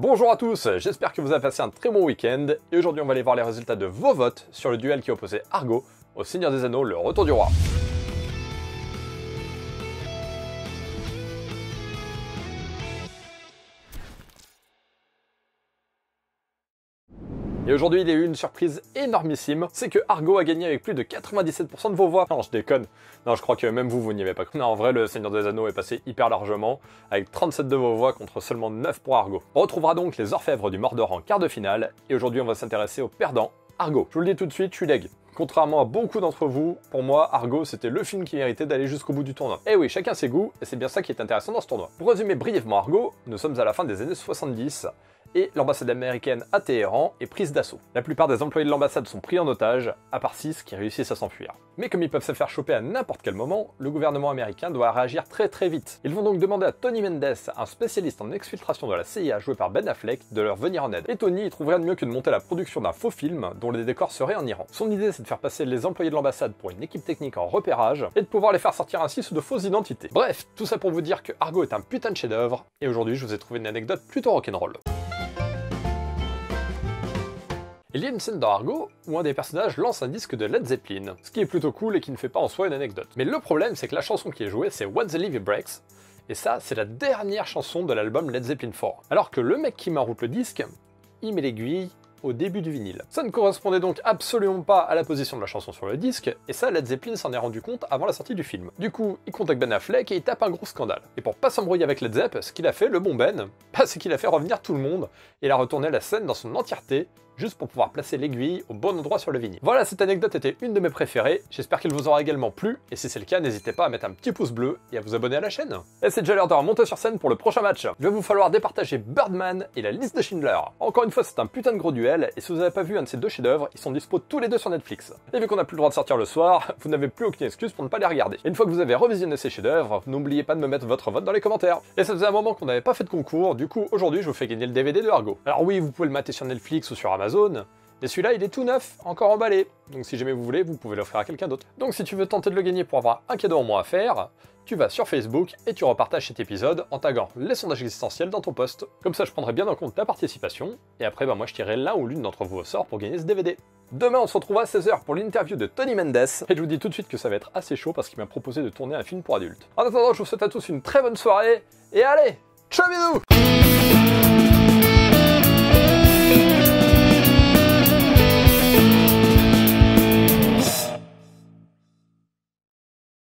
Bonjour à tous, j'espère que vous avez passé un très bon week-end, et aujourd'hui on va aller voir les résultats de vos votes sur le duel qui opposait Argo au Seigneur des Anneaux, le Retour du Roi. Et aujourd'hui, il y a eu une surprise énormissime, c'est que Argo a gagné avec plus de 97% de vos voix. Non, je déconne. Non, je crois que même vous n'y avez pas cru. Non, en vrai, le Seigneur des Anneaux est passé hyper largement, avec 37 de vos voix contre seulement 9 pour Argo. On retrouvera donc les Orfèvres du Mordor en quart de finale, et aujourd'hui on va s'intéresser au perdant, Argo. Je vous le dis tout de suite, je suis deg. Contrairement à beaucoup d'entre vous, pour moi, Argo, c'était le film qui méritait d'aller jusqu'au bout du tournoi. Et oui, chacun ses goûts, et c'est bien ça qui est intéressant dans ce tournoi. Pour résumer brièvement Argo, nous sommes à la fin des années 70, et l'ambassade américaine à Téhéran est prise d'assaut. La plupart des employés de l'ambassade sont pris en otage, à part 6 qui réussissent à s'enfuir. Mais comme ils peuvent se faire choper à n'importe quel moment, le gouvernement américain doit réagir très vite. Ils vont donc demander à Tony Mendes, un spécialiste en exfiltration de la CIA joué par Ben Affleck, de leur venir en aide. Et Tony y trouve rien de mieux que de monter la production d'un faux film dont les décors seraient en Iran. Son idée, c'est de faire passer les employés de l'ambassade pour une équipe technique en repérage, et de pouvoir les faire sortir ainsi sous de fausses identités. Bref, tout ça pour vous dire que Argo est un putain de chef-d'œuvre, et aujourd'hui je vous ai trouvé une anecdote plutôt rock'n'roll. Il y a une scène dans Argo où un des personnages lance un disque de Led Zeppelin, ce qui est plutôt cool et qui ne fait pas en soi une anecdote. Mais le problème, c'est que la chanson qui est jouée, c'est When the Levee Breaks, et ça, c'est la dernière chanson de l'album Led Zeppelin 4. Alors que le mec qui met en route le disque, il met l'aiguille au début du vinyle. Ça ne correspondait donc absolument pas à la position de la chanson sur le disque, et ça, Led Zeppelin s'en est rendu compte avant la sortie du film. Du coup, il contacte Ben Affleck et il tape un gros scandale. Et pour pas s'embrouiller avec Led Zepp, ce qu'il a fait, le bon Ben, c'est qu'il a fait revenir tout le monde, et il a retourné la scène dans son entièreté, juste pour pouvoir placer l'aiguille au bon endroit sur le vinyle. Voilà, cette anecdote était une de mes préférées, j'espère qu'elle vous aura également plu, et si c'est le cas, n'hésitez pas à mettre un petit pouce bleu et à vous abonner à la chaîne. Et c'est déjà l'heure de remonter sur scène pour le prochain match. Il va vous falloir départager Birdman et la liste de Schindler. Encore une fois, c'est un putain de gros duel, et si vous n'avez pas vu un de ces deux chefs-d'œuvre, ils sont dispo tous les deux sur Netflix. Et vu qu'on n'a plus le droit de sortir le soir, vous n'avez plus aucune excuse pour ne pas les regarder. Et une fois que vous avez revisionné ces chefs-d'œuvre, n'oubliez pas de me mettre votre vote dans les commentaires. Et ça faisait un moment qu'on n'avait pas fait de concours, du coup aujourd'hui je vous fais gagner le DVD de Argo. Alors oui, vous pouvez le mater sur Netflix ou sur Amazon, mais celui-là, il est tout neuf, encore emballé. Donc si jamais vous voulez, vous pouvez l'offrir à quelqu'un d'autre. Donc si tu veux tenter de le gagner pour avoir un cadeau en moins à faire, tu vas sur Facebook et tu repartages cet épisode en taguant les sondages existentiels dans ton post. Comme ça, je prendrai bien en compte ta participation, et après, moi je tirerai l'un ou l'une d'entre vous au sort pour gagner ce DVD. Demain, on se retrouve à 16h pour l'interview de Tony Mendes, et je vous dis tout de suite que ça va être assez chaud parce qu'il m'a proposé de tourner un film pour adultes. En attendant, je vous souhaite à tous une très bonne soirée, et allez, ciao bisous!